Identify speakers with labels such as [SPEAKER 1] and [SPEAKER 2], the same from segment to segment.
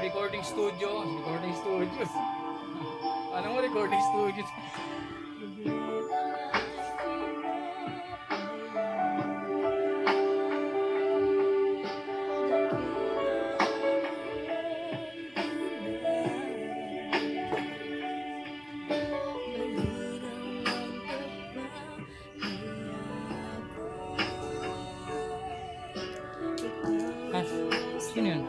[SPEAKER 1] recording studio. Recording studios. Ano mo recording studios? Sino yun?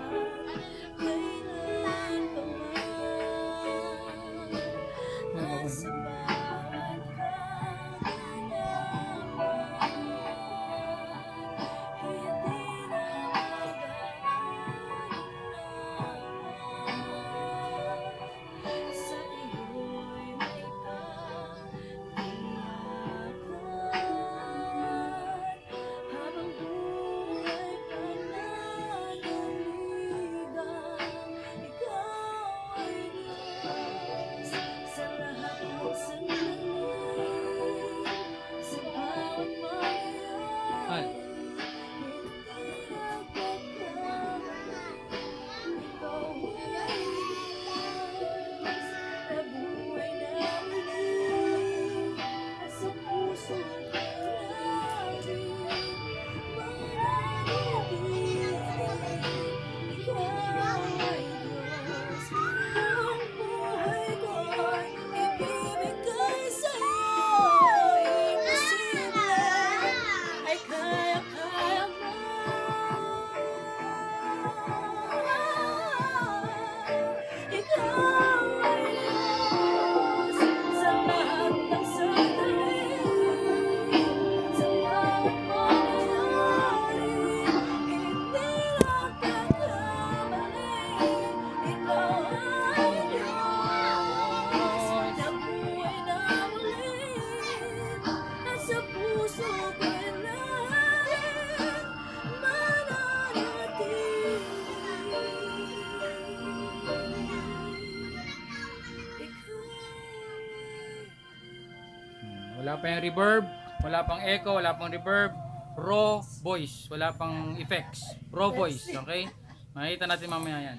[SPEAKER 1] Wala pa yung reverb, wala pang echo, wala pang reverb, raw voice, wala pang effects, raw voice, okay? Makikita natin mamaya yan.